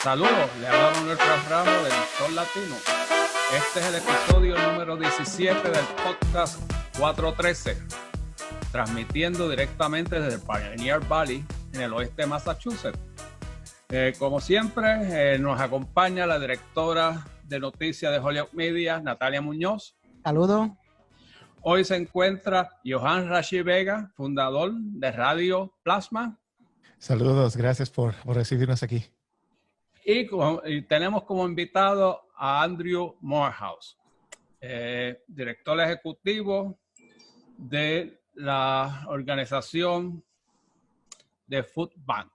Saludos, le habla Manuel Ramos del Sol Latino. Este es el episodio número 17 del podcast 413, transmitiendo directamente desde Pioneer Valley, en el oeste de Massachusetts. Como siempre, nos acompaña la directora de noticias de Holyoke Media, Natalia Muñoz. Saludos. Hoy se encuentra Johan Rashi Vega, fundador de Radio Plasma. Saludos, gracias por recibirnos aquí. Y tenemos como invitado a Andrew Morehouse, director ejecutivo de la organización de Food Bank.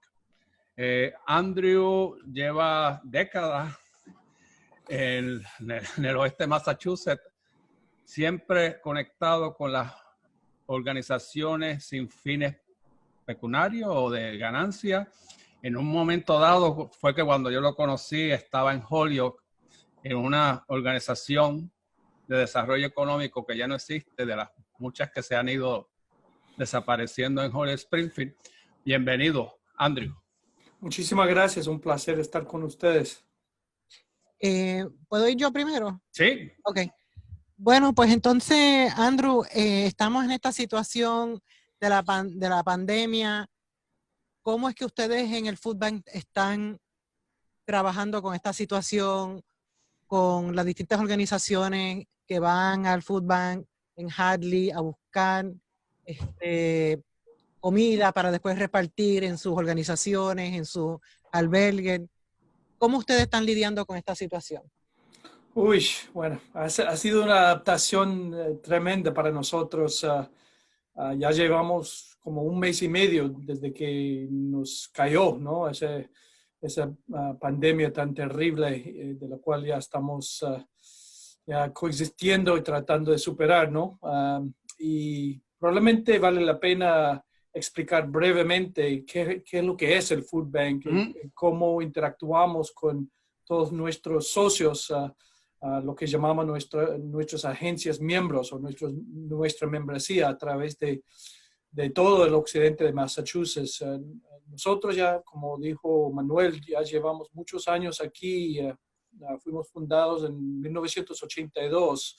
Andrew lleva décadas en el oeste de Massachusetts, siempre conectado con las organizaciones sin fines pecuniarios o de ganancia. En un momento dado fue que cuando yo lo conocí estaba en Holyoke, en una organización de desarrollo económico que ya no existe, de las muchas que se han ido desapareciendo en Holyoke Springfield. Bienvenido, Andrew. Muchísimas gracias, un placer estar con ustedes. ¿Puedo ir yo primero? Sí. Ok. Bueno, pues entonces, Andrew, estamos en esta situación de la pandemia. ¿Cómo es que ustedes en el Food Bank están trabajando con esta situación, con las distintas organizaciones que van al Food Bank en Hadley a buscar comida para después repartir en sus organizaciones, en sus albergues? ¿Cómo ustedes están lidiando con esta situación? Bueno, ha sido una adaptación tremenda para nosotros. Ya llevamos como un mes y medio desde que nos cayó, ¿no? Esa pandemia tan terrible de la cual ya estamos ya coexistiendo y tratando de superar, ¿no? Y probablemente vale la pena explicar brevemente qué es lo que es el Food Bank, cómo interactuamos con todos nuestros socios, lo que llamamos nuestras agencias miembros o nuestra membresía a través de todo el occidente de Massachusetts. Nosotros ya, como dijo Manuel, ya llevamos muchos años aquí. Fuimos fundados en 1982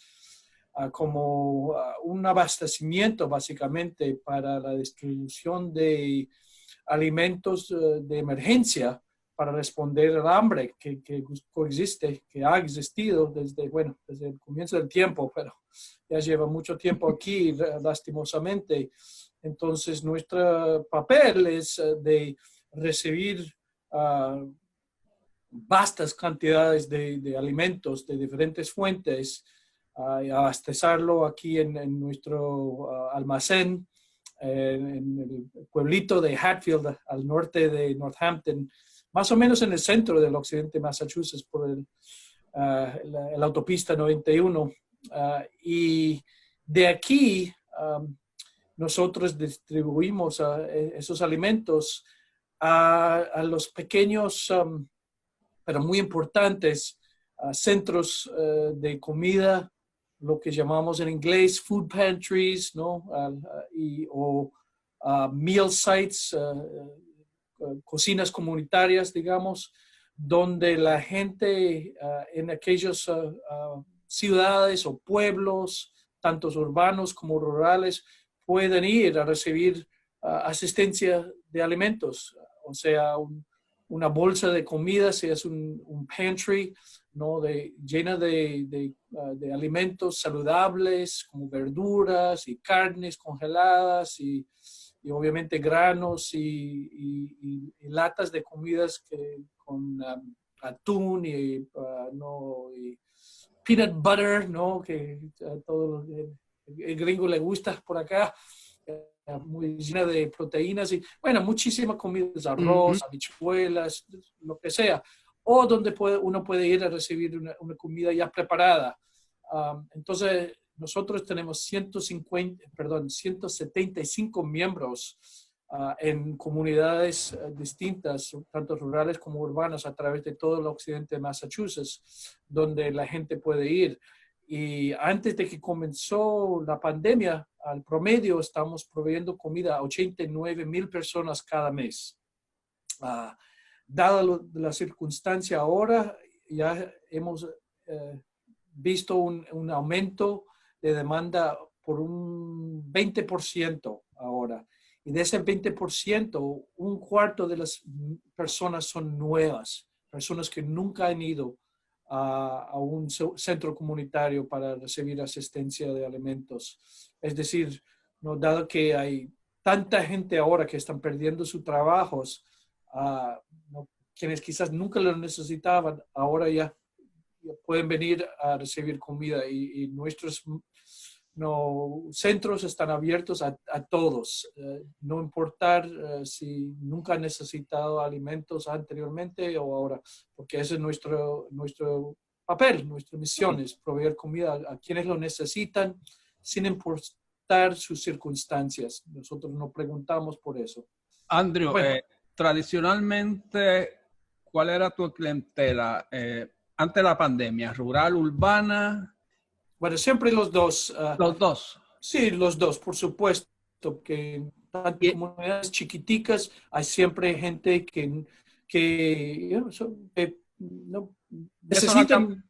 como un abastecimiento básicamente para la distribución de alimentos de emergencia para responder al hambre que coexiste, que ha existido desde el comienzo del tiempo, pero ya lleva mucho tiempo aquí, lastimosamente. Entonces, nuestro papel es de recibir vastas cantidades de alimentos de diferentes fuentes y abastecerlo aquí en nuestro almacén, en el pueblito de Hatfield, al norte de Northampton, más o menos en el centro del occidente de Massachusetts, por la autopista 91. Y de aquí nosotros distribuimos esos alimentos a los pequeños, pero muy importantes, centros de comida, lo que llamamos en inglés food pantries, ¿no? O meal sites, cocinas comunitarias, digamos, donde la gente en aquellas ciudades o pueblos, tantos urbanos como rurales, pueden ir a recibir asistencia de alimentos, o sea, una bolsa de comida, si es un pantry, ¿no? Llena de alimentos saludables, como verduras y carnes congeladas y obviamente granos y latas de comidas con atún y peanut butter, ¿no? Que a todo el gringo le gusta por acá, muy llena de proteínas y, bueno, muchísimas comidas, arroz, habichuelas, lo que sea. O donde uno puede ir a recibir una comida ya preparada. Entonces, nosotros tenemos 175 miembros en comunidades distintas, tanto rurales como urbanas, a través de todo el occidente de Massachusetts, donde la gente puede ir. Y antes de que comenzó la pandemia, al promedio estamos proveyendo comida a 89,000 personas cada mes. dada la circunstancia ahora, ya hemos visto un aumento de demanda por un 20% ahora. Y de ese 20%, un cuarto de las personas son nuevas, personas que nunca han ido a un centro comunitario para recibir asistencia de alimentos. Es decir, ¿no? Dado que hay tanta gente ahora que están perdiendo sus trabajos, ¿no? Quienes quizás nunca lo necesitaban, ahora ya pueden venir a recibir comida y nuestros centros están abiertos a todos, no importar si nunca han necesitado alimentos anteriormente o ahora, porque ese es nuestro papel, nuestra misión es proveer comida a quienes lo necesitan sin importar sus circunstancias. Nosotros no preguntamos por eso. Andrew, Bueno. tradicionalmente, ¿cuál era tu clientela antes de la pandemia? ¿Rural, urbana? Bueno, siempre los dos. Los dos. Sí, los dos, por supuesto, que en tantas comunidades chiquiticas hay siempre gente que no necesitan,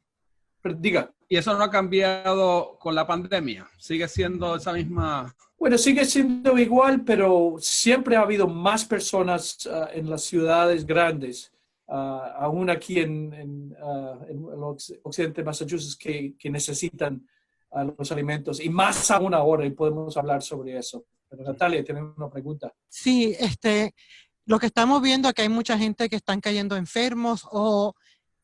pero diga. ¿Y eso no ha cambiado con la pandemia? ¿Sigue siendo esa misma...? Bueno, sigue siendo igual, pero siempre ha habido más personas en las ciudades grandes, aún aquí en el occidente de Massachusetts, que necesitan los alimentos, y más aún ahora, y podemos hablar sobre eso. Pero Natalia, tiene una pregunta. Sí, lo que estamos viendo es que hay mucha gente que están cayendo enfermos o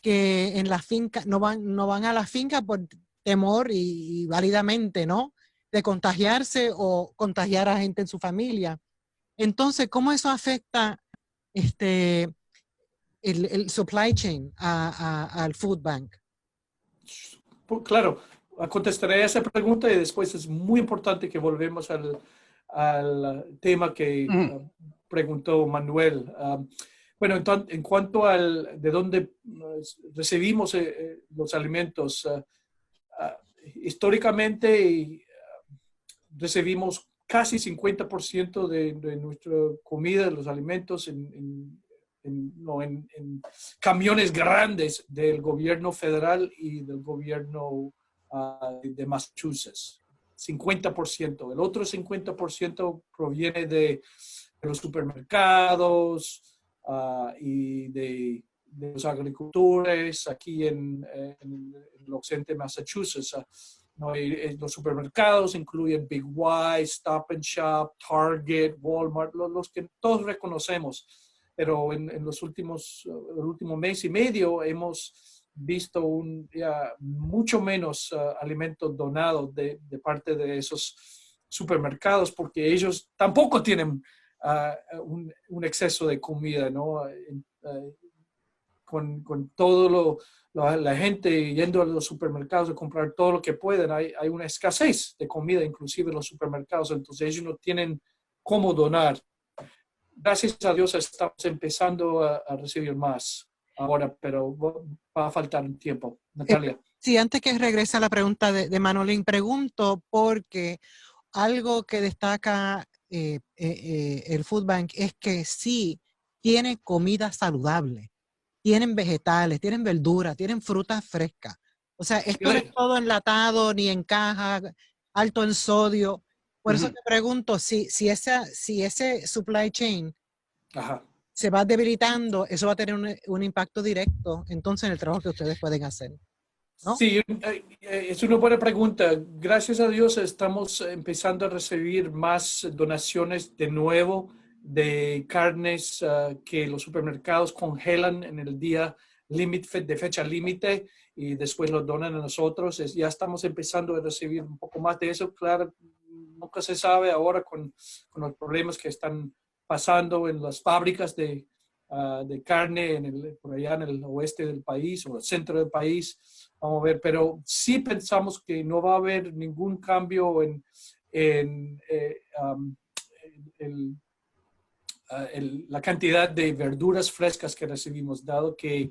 que en la finca no van a la finca por temor y válidamente, ¿no? De contagiarse o contagiar a gente en su familia. Entonces, ¿cómo eso afecta el supply chain al food bank? Claro, contestaré esa pregunta y después es muy importante que volvemos al tema que preguntó Manuel. Bueno, en cuanto de dónde recibimos los alimentos, históricamente recibimos casi 50% de nuestra comida, de los alimentos, en camiones grandes del gobierno federal y del gobierno de Massachusetts. 50%. El otro 50% proviene de los supermercados y de los agricultores aquí en el occidente de Massachusetts. ¿No? Los supermercados incluyen Big Y, Stop and Shop, Target, Walmart, los que todos reconocemos. Pero en el último mes y medio hemos visto mucho menos alimentos donados de parte de esos supermercados, porque ellos tampoco tienen un exceso de comida, ¿no? Con todo la gente yendo a los supermercados a comprar todo lo que pueden, hay una escasez de comida, inclusive en los supermercados, entonces ellos no tienen cómo donar. Gracias a Dios estamos empezando a recibir más ahora, pero va a faltar un tiempo. Natalia. Sí, antes que regrese a la pregunta de Manolín, pregunto porque algo que destaca el Food Bank es que sí tiene comida saludable, tienen vegetales, tienen verduras, tienen frutas frescas. O sea, esto no es todo enlatado ni en caja, alto en sodio. Por eso te pregunto, si ese supply chain se va debilitando, eso va a tener un impacto directo entonces en el trabajo que ustedes pueden hacer, ¿no? Sí, es una buena pregunta. Gracias a Dios estamos empezando a recibir más donaciones de nuevo de carnes que los supermercados congelan en el día de fecha límite y después lo donan a nosotros. Ya estamos empezando a recibir un poco más de eso. Claro, nunca se sabe ahora con los problemas que están pasando en las fábricas de carne por allá en el oeste del país o el centro del país. Vamos a ver, pero sí pensamos que no va a haber ningún cambio en la cantidad de verduras frescas que recibimos, dado que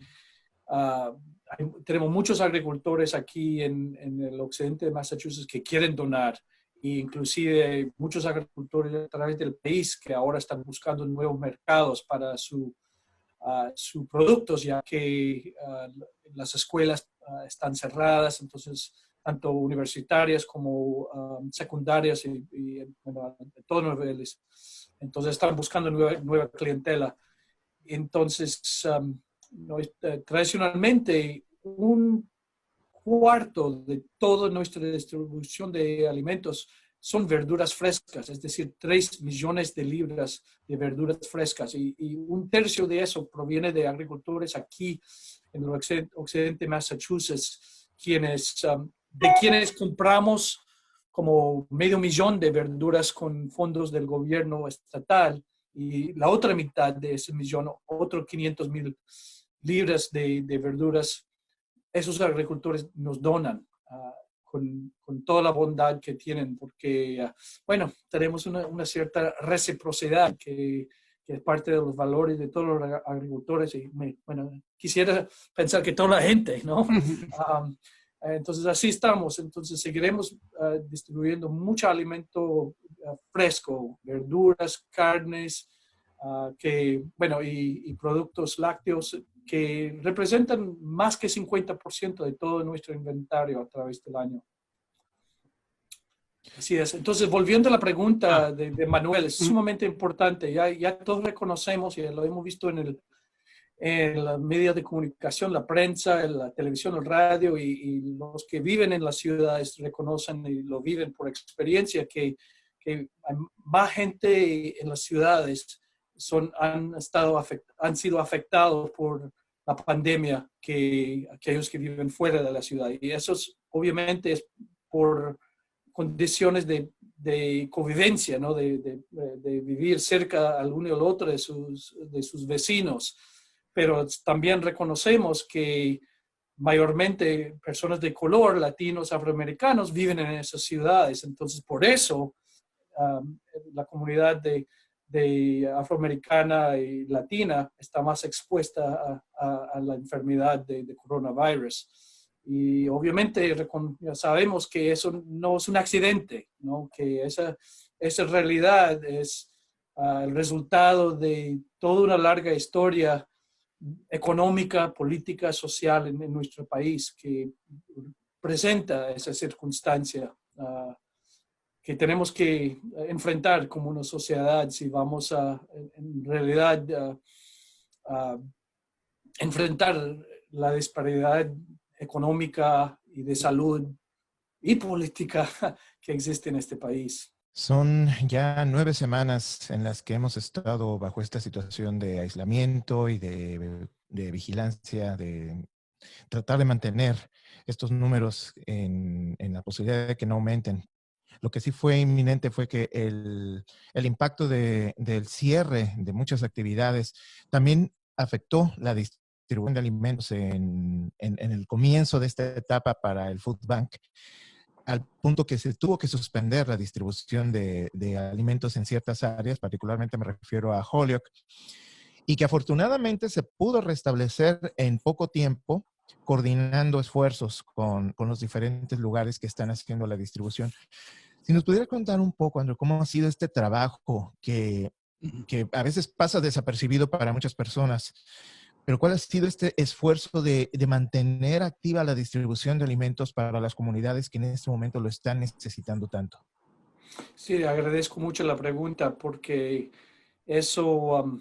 tenemos muchos agricultores aquí en el occidente de Massachusetts que quieren donar, e inclusive muchos agricultores a través del país que ahora están buscando nuevos mercados para su sus productos, ya que las escuelas están cerradas, entonces tanto universitarias como secundarias y bueno, de todos los niveles. Entonces están buscando nueva clientela. Entonces, tradicionalmente, un cuarto de toda nuestra distribución de alimentos son verduras frescas, es decir, 3 millones de libras de verduras frescas y un tercio de eso proviene de agricultores aquí en el occidente de Massachusetts, de quienes compramos como 500,000 de verduras con fondos del gobierno estatal y la otra mitad de ese millón, otros 500,000 libras de verduras, esos agricultores nos donan con toda la bondad que tienen, porque, bueno, tenemos una cierta reciprocidad que es parte de los valores de todos los agricultores. Y, bueno, quisiera pensar que toda la gente, ¿no? Entonces, así estamos. Entonces, seguiremos distribuyendo mucho alimento fresco, verduras, carnes, bueno, y productos lácteos que representan más que 50% de todo nuestro inventario a través del año. Así es. Entonces, volviendo a la pregunta de Manuel, es sumamente importante. Ya todos reconocemos, y lo hemos visto en los medios de comunicación, la prensa, la televisión, el radio, y los que viven en las ciudades reconocen y lo viven por experiencia, que hay más gente en las ciudades han sido afectados por la pandemia que aquellos que viven fuera de la ciudad. Y eso obviamente es por condiciones de convivencia, ¿no? de vivir cerca al uno y al otro de sus vecinos. Pero también reconocemos que mayormente personas de color, latinos, afroamericanos, viven en esas ciudades. Entonces, por eso la comunidad de afroamericana y latina está más expuesta a la enfermedad de coronavirus. Y obviamente sabemos que eso no es un accidente, ¿no? Que esa realidad es el resultado de toda una larga historia económica, política, social en nuestro país que presenta esa circunstancia que tenemos que enfrentar como una sociedad si vamos en realidad, a enfrentar la disparidad económica y de salud y política que existe en este país. Son ya 9 semanas en las que hemos estado bajo esta situación de aislamiento y de vigilancia, de tratar de mantener estos números en la posibilidad de que no aumenten. Lo que sí fue inminente fue que el impacto del cierre de muchas actividades también afectó la distribución de alimentos en el comienzo de esta etapa para el Food Bank, al punto que se tuvo que suspender la distribución de alimentos en ciertas áreas, particularmente me refiero a Holyoke, y que afortunadamente se pudo restablecer en poco tiempo, coordinando esfuerzos con los diferentes lugares que están haciendo la distribución. Si nos pudiera contar un poco, Andrew, cómo ha sido este trabajo que a veces pasa desapercibido para muchas personas, pero ¿cuál ha sido este esfuerzo de mantener activa la distribución de alimentos para las comunidades que en este momento lo están necesitando tanto? Sí, agradezco mucho la pregunta porque eso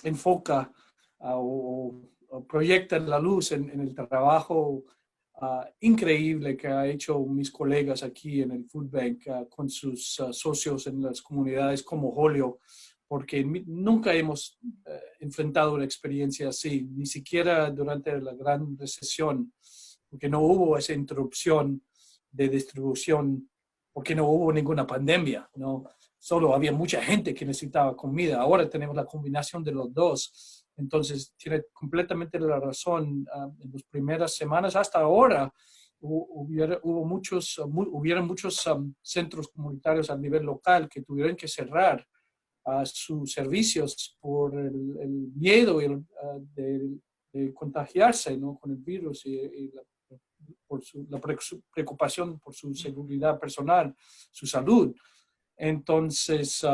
enfoca o proyecta la luz en el trabajo increíble que ha hecho mis colegas aquí en el Food Bank con sus socios en las comunidades como Holyoke, porque nunca hemos enfrentado una experiencia así, ni siquiera durante la gran recesión, porque no hubo esa interrupción de distribución, porque no hubo ninguna pandemia, ¿no? Solo había mucha gente que necesitaba comida. Ahora tenemos la combinación de los dos. Entonces, tiene completamente la razón. En las primeras semanas hasta ahora hubieron muchos centros comunitarios a nivel local que tuvieron que cerrar sus servicios por el miedo de contagiarse, ¿no? Con el virus y la preocupación por su seguridad personal, su salud. Entonces,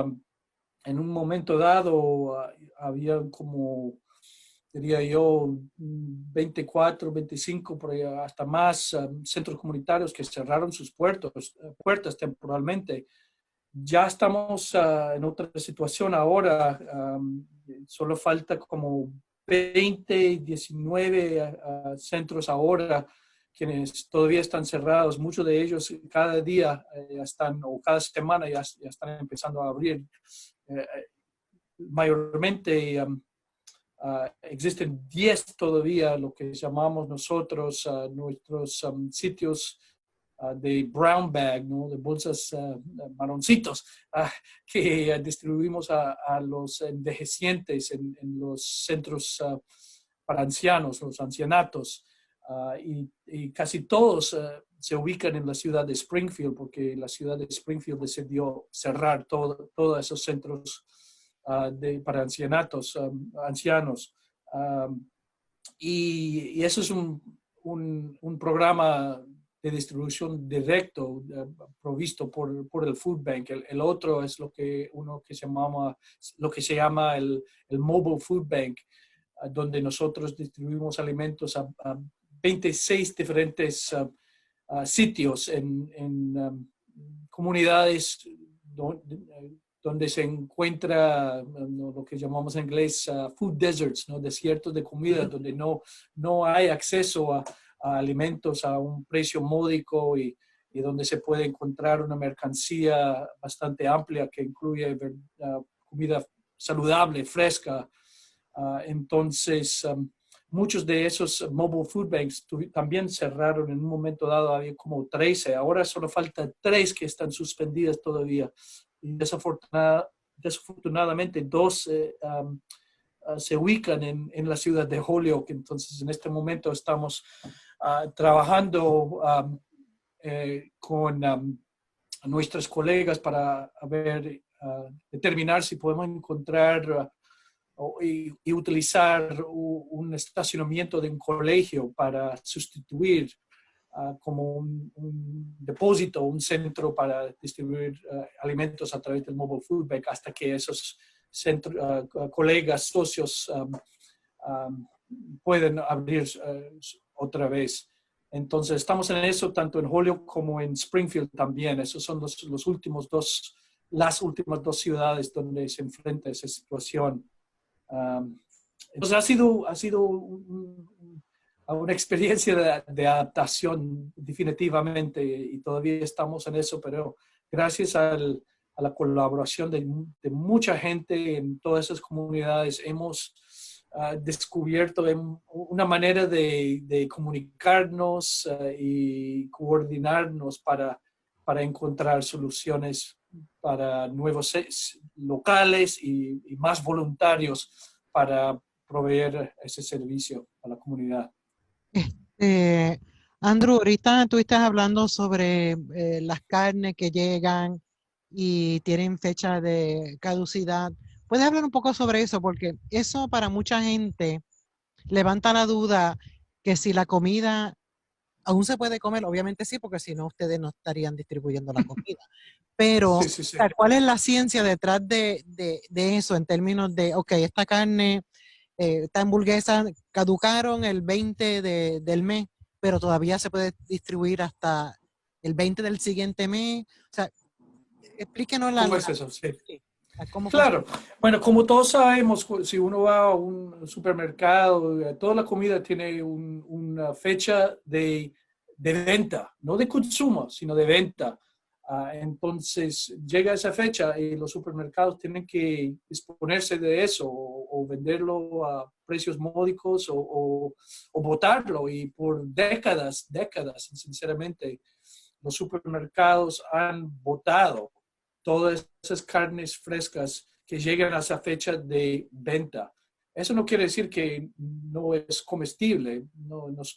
en un momento dado había como, diría yo, 24, 25, por ahí, hasta más centros comunitarios que cerraron sus puertas temporalmente. Ya estamos en otra situación ahora. Solo falta como 20, 19 centros ahora quienes todavía están cerrados. Muchos de ellos cada día están, o cada semana ya están empezando a abrir. Mayormente existen 10 todavía, lo que llamamos nosotros nuestros sitios de brown bag, ¿no? De bolsas marroncitos, que distribuimos a los envejecientes en los centros para ancianos, los ancianatos. Y casi todos se ubican en la ciudad de Springfield, porque la ciudad de Springfield decidió cerrar todos esos centros para ancianos. Y eso es un programa de distribución directo provisto por el Food Bank. El otro es lo que se llama el Mobile Food Bank, donde nosotros distribuimos alimentos a 26 diferentes sitios en comunidades donde se encuentra lo que llamamos en inglés food deserts, ¿no? Desiertos de comida, donde no hay acceso a alimentos a un precio módico y donde se puede encontrar una mercancía bastante amplia que incluye comida saludable, fresca. Entonces, muchos de esos mobile food banks también cerraron en un momento dado. Había como 13, ahora solo faltan 3 que están suspendidas todavía. Y desafortunadamente 2 se ubican en la ciudad de Holyoke. Entonces, en este momento estamos trabajando con nuestros colegas para determinar si podemos encontrar y utilizar un estacionamiento de un colegio para sustituir como un depósito, un centro para distribuir alimentos a través del Mobile Food Bank hasta que esos colegas, socios pueden abrir otra vez. Entonces, estamos en eso tanto en Holyoke como en Springfield también. Esos son las últimas 2 ciudades donde se enfrenta esa situación. Entonces, ha sido una experiencia de adaptación definitivamente, y todavía estamos en eso, pero gracias a la colaboración de mucha gente en todas esas comunidades hemos descubierto una manera de comunicarnos y coordinarnos para encontrar soluciones para nuevos locales y más voluntarios para proveer ese servicio a la comunidad. Andrew, ahorita tú estás hablando sobre las carnes que llegan y tienen fecha de caducidad. ¿Puedes hablar un poco sobre eso? Porque eso para mucha gente levanta la duda que si la comida aún se puede comer. Obviamente sí, porque si no ustedes no estarían distribuyendo la comida. Pero, Sí. ¿cuál es la ciencia detrás de eso en términos de, ok, esta carne, esta hamburguesa caducaron el 20 del mes, pero todavía se puede distribuir hasta el 20 del siguiente mes? O sea, explíquenos ¿Cómo es eso? Sí. ¿Cómo Claro. Bueno, como todos sabemos, si uno va a un supermercado, toda la comida tiene una fecha de venta, no de consumo, sino de venta. Entonces, llega esa fecha y los supermercados tienen que disponerse de eso o venderlo a precios módicos o botarlo. Y por décadas, sinceramente, los supermercados han botado todas esas carnes frescas que llegan a esa fecha de venta. Eso no quiere decir que no es comestible.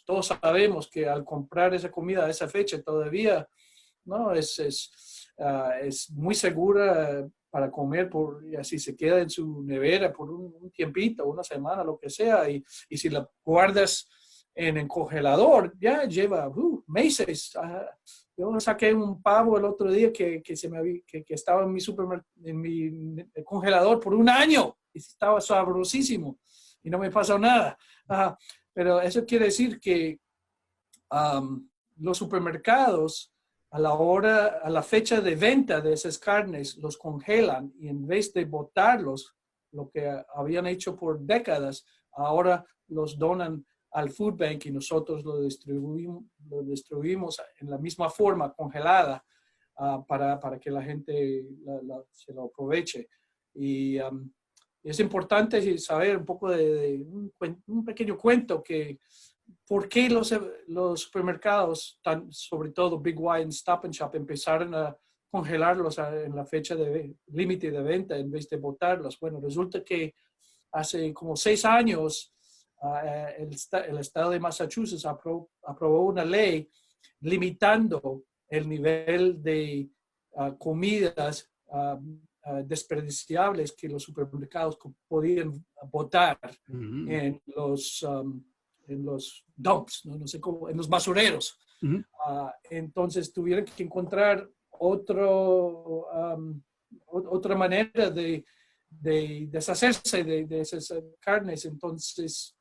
Todos sabemos que al comprar esa comida a esa fecha todavía no es muy segura para comer, y así se queda en su nevera por un tiempito, una semana, lo que sea, y si la guardas en el congelador, ya lleva meses Yo saqué un pavo el otro día que estaba en mi en mi congelador por un año y estaba sabrosísimo y no me pasó nada. Pero eso quiere decir que los supermercados a la fecha de venta de esas carnes los congelan y en vez de botarlos, lo que habían hecho por décadas, ahora los donan al Food Bank y nosotros lo distribuimos en la misma forma, congelada, para que la gente se lo aproveche. Y es importante saber un poco de un pequeño cuento que por qué los supermercados, sobre todo Big Y y Stop and Shop, empezaron a congelarlos en la fecha de límite de venta en vez de botarlos. Bueno, resulta que hace como 6 años el estado de Massachusetts aprobó una ley limitando el nivel de comidas desperdiciables que los supermercados podían botar en los dumps, no sé cómo, en los basureros. Entonces tuvieron que encontrar otra manera de deshacerse de esas carnes. Entonces,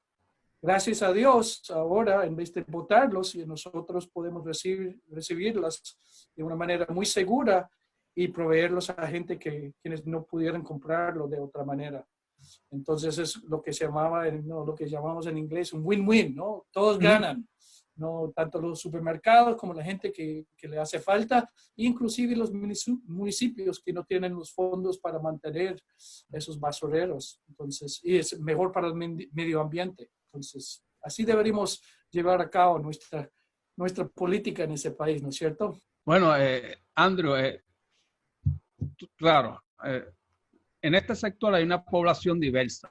gracias a Dios, ahora en vez de botarlos, nosotros podemos recibirlas de una manera muy segura y proveerlos a gente quienes no pudieran comprarlo de otra manera. Entonces es lo que lo que llamamos en inglés un win-win, ¿no? Todos ganan, ¿no? Tanto los supermercados como la gente que le hace falta, inclusive los municipios que no tienen los fondos para mantener esos basureros. Entonces, y es mejor para el medio ambiente. Entonces, así deberíamos llevar a cabo nuestra política en ese país, ¿no es cierto? Bueno, Andrew, claro, en este sector hay una población diversa.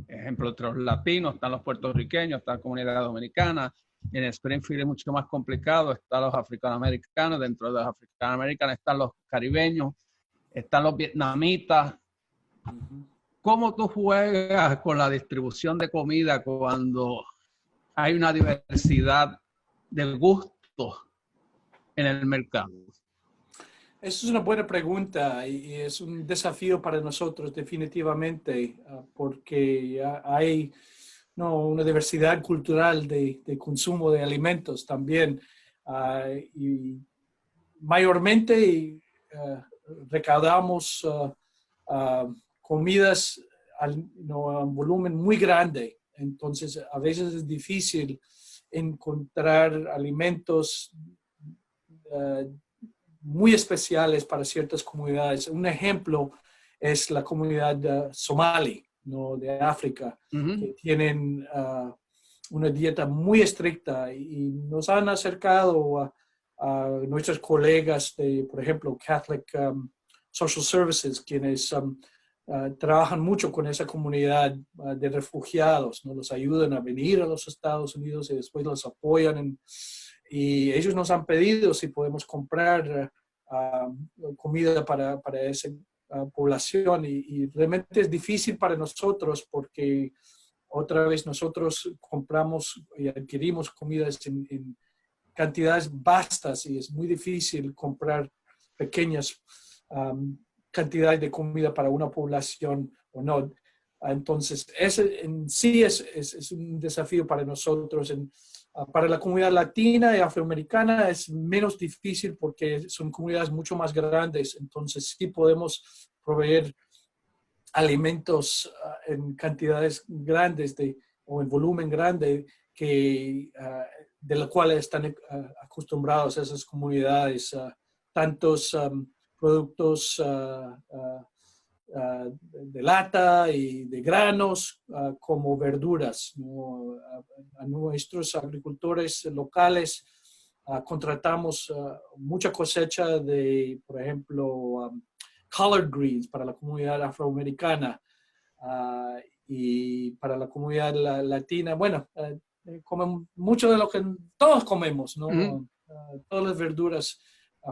Ejemplo, entre los latinos están los puertorriqueños, está la comunidad dominicana. En Springfield es mucho más complicado, están los africanoamericanos, dentro de los africanoamericanos están los caribeños, están los vietnamitas. ¿Cómo tú juegas con la distribución de comida cuando hay una diversidad de gustos en el mercado? Esa es una buena pregunta y es un desafío para nosotros definitivamente, porque hay una diversidad cultural de consumo de alimentos también. Y mayormente recaudamos comidas a un volumen muy grande. Entonces, a veces es difícil encontrar alimentos muy especiales para ciertas comunidades. Un ejemplo es la comunidad somali, ¿no? De África, que tienen una dieta muy estricta y nos han acercado a nuestros colegas de, por ejemplo, Catholic Social Services, quienes trabajan mucho con esa comunidad de refugiados, ¿no? Los ayudan a venir a los Estados Unidos y después los apoyan y ellos nos han pedido si podemos comprar comida para esa población y realmente es difícil para nosotros porque otra vez nosotros compramos y adquirimos comidas en cantidades vastas y es muy difícil comprar pequeñas cantidades de comida para una población o no. Entonces, ese en sí es un desafío para nosotros. Para la comunidad latina y afroamericana es menos difícil porque son comunidades mucho más grandes. Entonces, sí podemos proveer alimentos en cantidades grandes o en volumen grande de los cuales están acostumbrados esas comunidades. Tantos productos de lata y de granos como verduras, ¿no? A nuestros agricultores locales contratamos mucha cosecha de, por ejemplo, collard greens para la comunidad afroamericana y para la comunidad latina. Bueno, comen mucho de lo que todos comemos, ¿no? Todas las verduras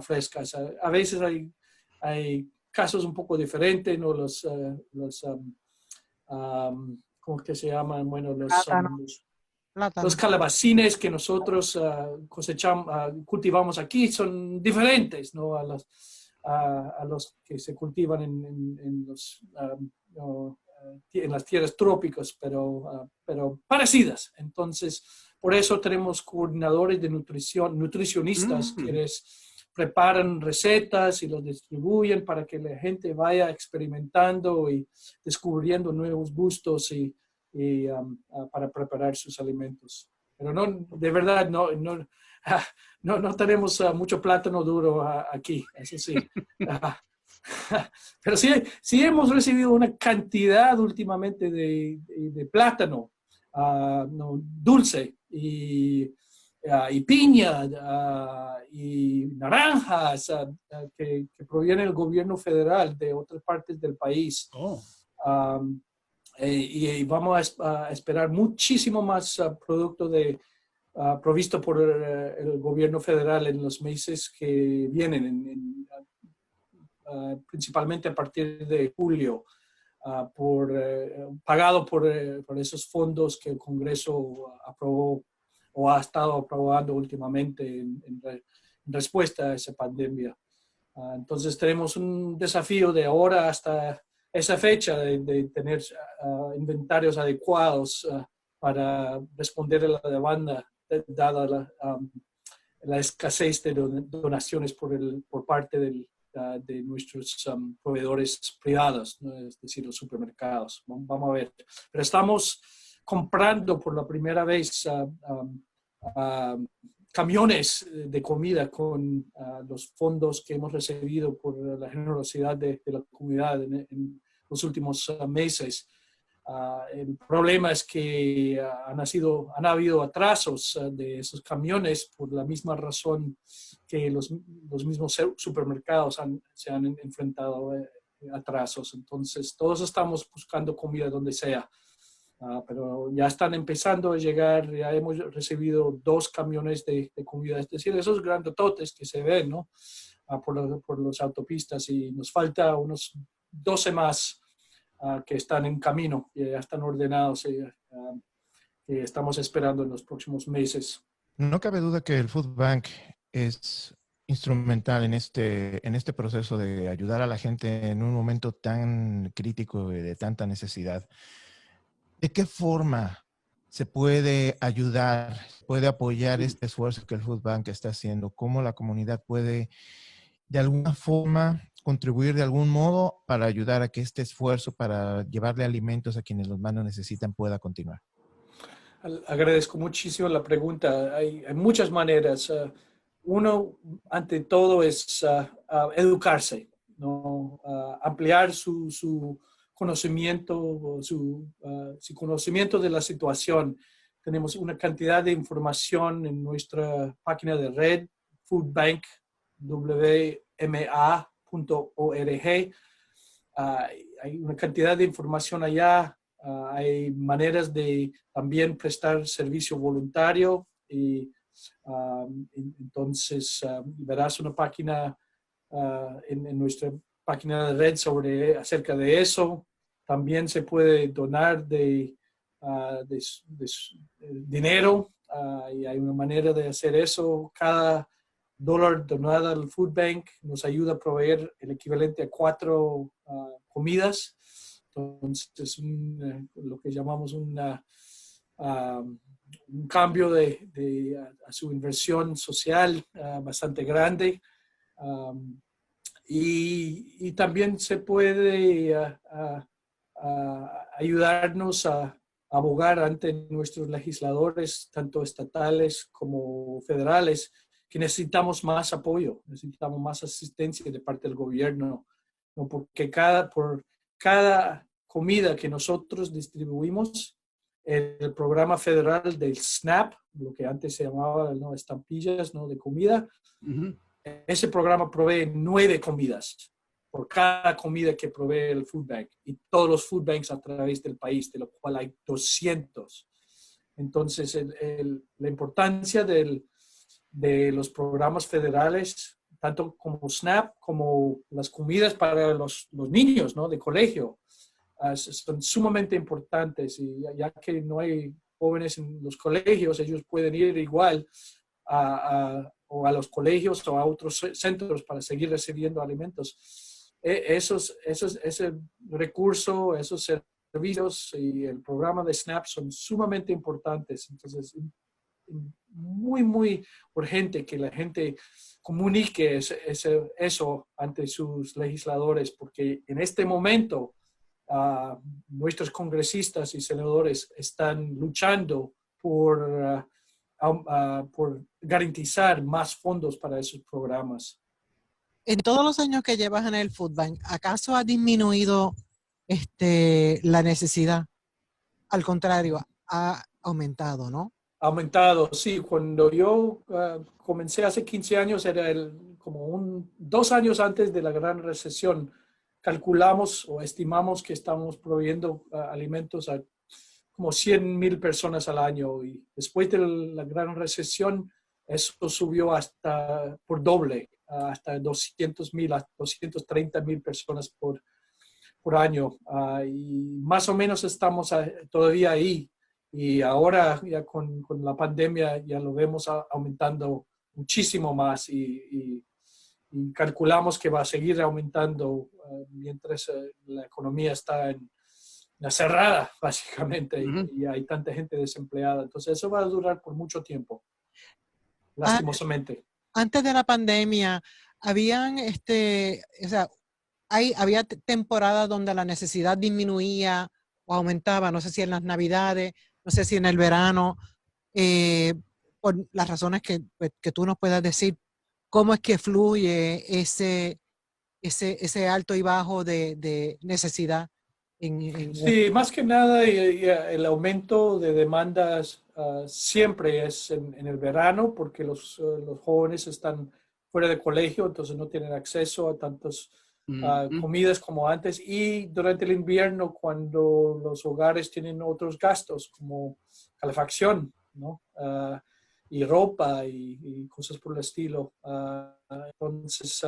frescas. A veces hay casos un poco diferentes, ¿no? ¿Cómo que se llaman? Bueno, Plátano. Los calabacines que nosotros cultivamos aquí son diferentes, ¿no? a los que se cultivan en las tierras trópicas, pero parecidas. Entonces, por eso tenemos coordinadores de nutricionistas que les preparan recetas y los distribuyen para que la gente vaya experimentando y descubriendo nuevos gustos y para preparar sus alimentos. Pero no, de verdad, no tenemos mucho plátano duro aquí, eso sí. Pero sí hemos recibido una cantidad últimamente de plátano dulce y piña y naranjas que provienen del gobierno federal de otras partes del país. Oh. Y vamos a esperar muchísimo más producto provisto por el gobierno federal en los meses que vienen, principalmente a partir de julio, pagado por esos fondos que el Congreso aprobó o ha estado aprobando últimamente en respuesta a esa pandemia. Entonces tenemos un desafío de ahora hasta esa fecha de tener inventarios adecuados para responder a la demanda, dada la escasez de donaciones por parte de nuestros proveedores privados, ¿no? Es decir, los supermercados. Vamos a ver. Pero estamos comprando por la primera vez camiones de comida con los fondos que hemos recibido por la generosidad de la comunidad en los últimos meses. El problema es que han habido atrasos de esos camiones por la misma razón que los mismos supermercados se han enfrentado a atrasos. Entonces, todos estamos buscando comida donde sea. Pero ya están empezando a llegar, ya hemos recibido 2 camiones de comida, es decir, esos grandototes que se ven, ¿no? Por las autopistas, y nos falta unos 12 más que están en camino, y ya están ordenados y estamos esperando en los próximos meses. No cabe duda que el Food Bank es instrumental en este proceso de ayudar a la gente en un momento tan crítico y de tanta necesidad. ¿De qué forma se puede ayudar, puede apoyar este esfuerzo que el Food Bank está haciendo? ¿Cómo la comunidad puede de alguna forma contribuir de algún modo para ayudar a que este esfuerzo para llevarle alimentos a quienes los más lo necesitan pueda continuar? Agradezco muchísimo la pregunta. Hay muchas maneras. Uno, ante todo, es educarse, ¿no? Ampliar su conocimiento, su conocimiento de la situación. Tenemos una cantidad de información en nuestra página de red, foodbankwma.org. Hay una cantidad de información allá. Hay maneras de también prestar servicio voluntario y entonces verás una página en nuestra página de red acerca de eso. También se puede donar de dinero y hay una manera de hacer eso. Cada $1 donado al Food Bank nos ayuda a proveer el equivalente a 4 comidas. Entonces, lo que llamamos un cambio a su inversión social bastante grande. Y también se puede ayudarnos a abogar ante nuestros legisladores, tanto estatales como federales, que necesitamos más apoyo, necesitamos más asistencia de parte del gobierno, ¿no? Porque por cada comida que nosotros distribuimos, el programa federal del SNAP, lo que antes se llamaba, ¿no?, estampillas, ¿no?, de comida, ese programa provee 9 comidas por cada comida que provee el Food Bank, y todos los Food Banks a través del país, de lo cual hay 200. Entonces, la importancia de los programas federales, tanto como SNAP, como las comidas para los niños, ¿no?, de colegio, son sumamente importantes, y ya que no hay jóvenes en los colegios, ellos pueden ir igual o a los colegios o a otros centros para seguir recibiendo alimentos. Ese recurso, esos servicios y el programa de SNAP son sumamente importantes. Entonces, muy, muy urgente que la gente comunique eso ante sus legisladores, porque en este momento nuestros congresistas y senadores están luchando por garantizar más fondos para esos programas. En todos los años que llevas en el Food Bank, ¿acaso ha disminuido la necesidad? Al contrario, ha aumentado, ¿no? Ha aumentado, sí. Cuando yo comencé hace 15 años, era como 2 años antes de la gran recesión, calculamos o estimamos que estamos proveyendo alimentos a como 100,000 personas al año, y después de la gran recesión eso subió hasta por doble, hasta 200,000 a 230,000 personas por año, y más o menos estamos todavía ahí, y ahora ya con la pandemia ya lo vemos aumentando muchísimo más, y calculamos que va a seguir aumentando mientras la economía está cerrada, básicamente, y hay tanta gente desempleada. Entonces eso va a durar por mucho tiempo, lastimosamente. Antes de la pandemia, habían, había temporadas donde la necesidad disminuía o aumentaba, no sé si en las Navidades, no sé si en el verano, por las razones que tú nos puedas decir, ¿cómo es que fluye ese alto y bajo de necesidad? Sí, más que nada el aumento de demandas siempre es en el verano, porque los jóvenes están fuera de colegio, entonces no tienen acceso a tantas comidas como antes, y durante el invierno, cuando los hogares tienen otros gastos como calefacción, ¿no? Y ropa y cosas por el estilo. Entonces,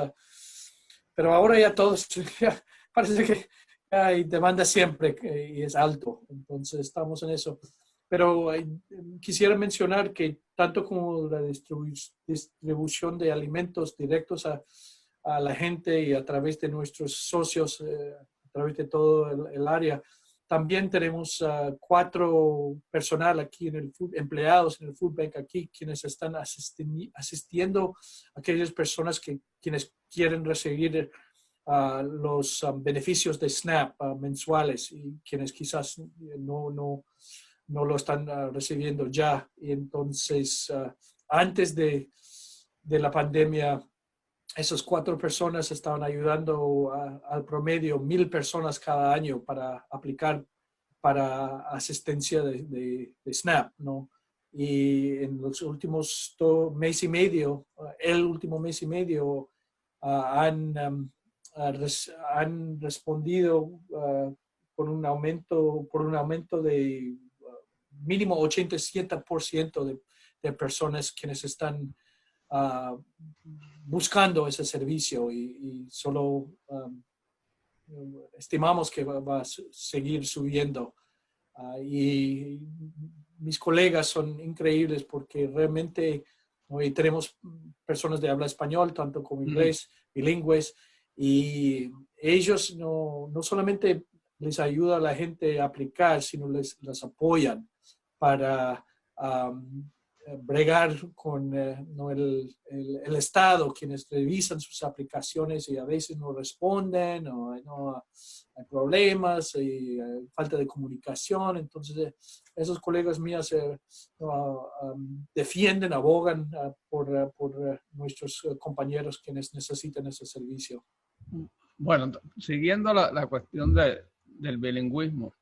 pero ahora ya todos, ya parece que hay demanda siempre y es alto, entonces estamos en eso. Pero quisiera mencionar que tanto como la distribución de alimentos directos a la gente y a través de nuestros socios, a través de todo el área, también tenemos 4 personal aquí empleados en el Food Bank aquí, quienes están asistiendo a aquellas personas quienes quieren recibir los beneficios de SNAP mensuales, y quienes quizás no lo están recibiendo ya. Y entonces, antes de la pandemia, esas 4 personas estaban ayudando al promedio 1,000 personas cada año para aplicar para asistencia de SNAP, ¿no? Y en los últimos mes y medio, el último mes y medio, han respondido por un aumento de mínimo 87% de personas quienes están buscando ese servicio, y solo estimamos que va a seguir subiendo. Y mis colegas son increíbles, porque realmente hoy tenemos personas de habla español, tanto como inglés, bilingües, y ellos no solamente les ayuda a la gente a aplicar, sino les apoyan para bregar con el Estado, quienes revisan sus aplicaciones y a veces no responden, o no hay problemas y falta de comunicación. Entonces esos colegas míos defienden, abogan por nuestros compañeros quienes necesitan ese servicio. Bueno, siguiendo la cuestión del bilingüismo,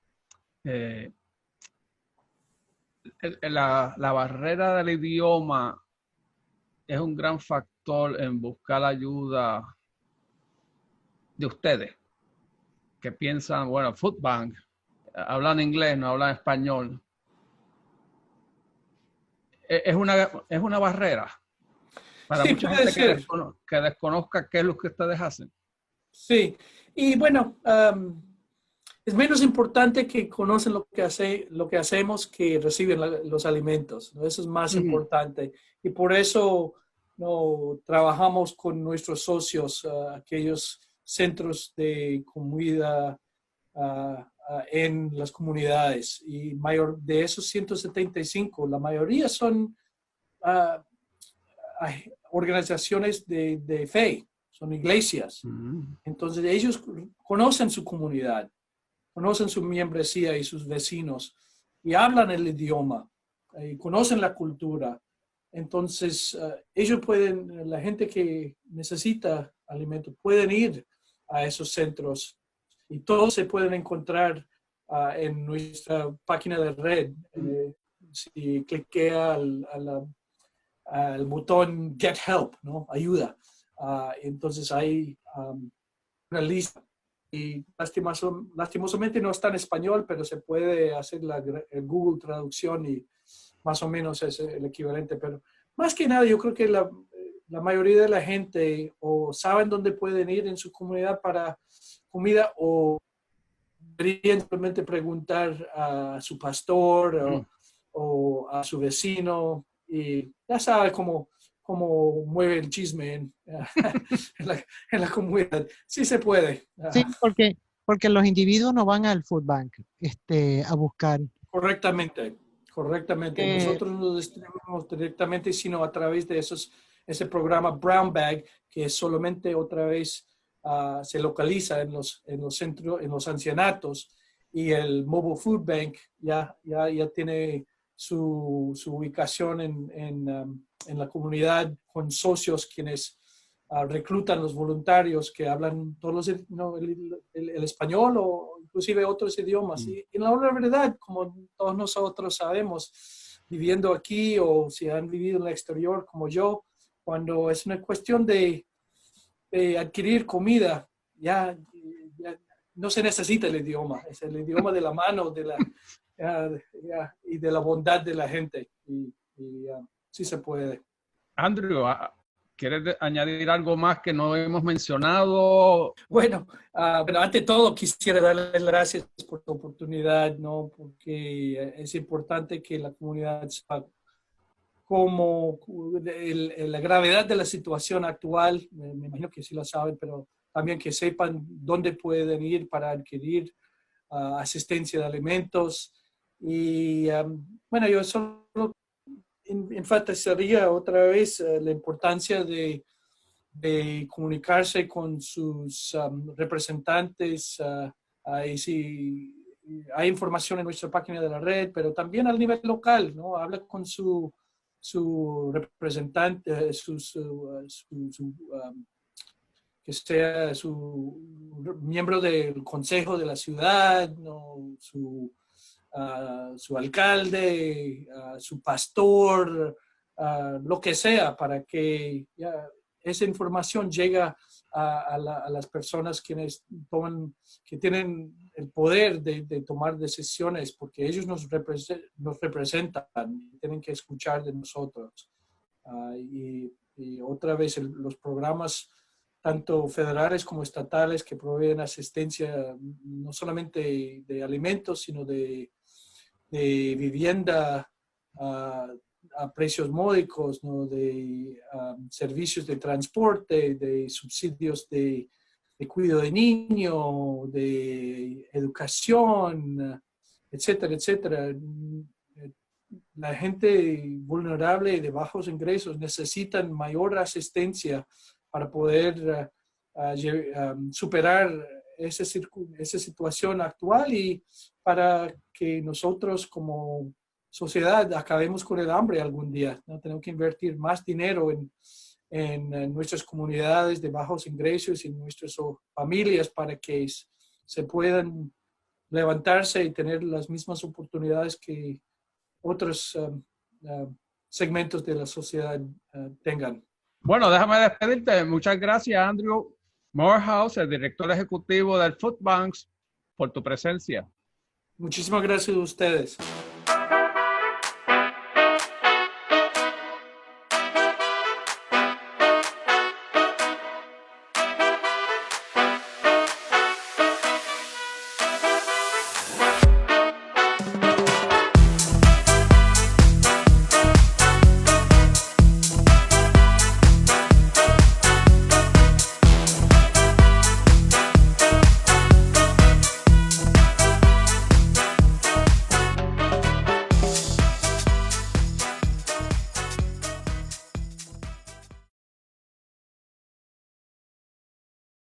la barrera del idioma es un gran factor en buscar ayuda de ustedes, que piensan, bueno, Food Bank, hablan inglés, no hablan español. Es una barrera para sí, mucha gente que desconozca qué es lo que ustedes hacen. Sí, y bueno, es menos importante que conocen lo que hacemos que reciben los alimentos, ¿no? Eso es más importante. Y por eso no trabajamos con nuestros socios, aquellos centros de comida en las comunidades. Y mayor de esos 175, la mayoría son organizaciones de fe, son iglesias. Entonces ellos conocen su comunidad, conocen su membresía y sus vecinos y hablan el idioma y conocen la cultura. Entonces ellos pueden, la gente que necesita alimentos, pueden ir a esos centros y todos se pueden encontrar en nuestra página de red. Si cliquea al botón Get Help, ¿no? Ayuda. Entonces hay una lista y lastimosamente no está en español, pero se puede hacer el Google traducción y más o menos es el equivalente. Pero más que nada yo creo que la mayoría de la gente o saben dónde pueden ir en su comunidad para comida o deberían simplemente preguntar a su pastor o a su vecino y ya sabe cómo mueve el chisme en la comunidad. Sí se puede. Sí, porque los individuos no van al food bank a buscar. Correctamente. Nosotros nos distribuimos directamente, sino a través de ese programa Brown Bag, que solamente otra vez se localiza en los centros, en los ancianatos, y el Mobile Food Bank ya tiene su ubicación en la comunidad con socios quienes reclutan los voluntarios que hablan todos el español o inclusive otros idiomas. Y en la verdad, como todos nosotros sabemos, viviendo aquí o si han vivido en el exterior como yo, cuando es una cuestión de adquirir comida, ya no se necesita el idioma, es el idioma de la mano y de la bondad de la gente. Y sí se puede. Andrew, ¿quieres añadir algo más que no hemos mencionado? Bueno, ante todo quisiera darles las gracias por la oportunidad, ¿no? Porque es importante que la comunidad sepa cómo la gravedad de la situación actual. Me imagino que sí lo saben, pero también que sepan dónde pueden ir para adquirir asistencia de alimentos. Y bueno, yo solo enfatizaría otra vez la importancia de comunicarse con sus representantes. Y si hay información en nuestra página de la red, pero también al nivel local, ¿no? Habla con su representante, que sea su miembro del consejo de la ciudad, ¿no? Su alcalde, su pastor, lo que sea, para que esa información llegue a las personas que tienen el poder de tomar decisiones, porque ellos nos representan y tienen que escuchar de nosotros. Y otra vez los programas tanto federales como estatales que proveen asistencia no solamente de alimentos, sino de vivienda a precios módicos, ¿no? De servicios de transporte, de subsidios de cuidado de niño, de educación, etcétera, etcétera. La gente vulnerable de bajos ingresos necesitan mayor asistencia para poder superar esa situación actual y para que nosotros como sociedad acabemos con el hambre algún día, ¿no? Tenemos que invertir más dinero en nuestras comunidades de bajos ingresos y en nuestras familias para que se puedan levantarse y tener las mismas oportunidades que otros segmentos de la sociedad tengan. Bueno, déjame despedirte. Muchas gracias, Andrew Morehouse, el director ejecutivo del Food Banks, por tu presencia. Muchísimas gracias a ustedes.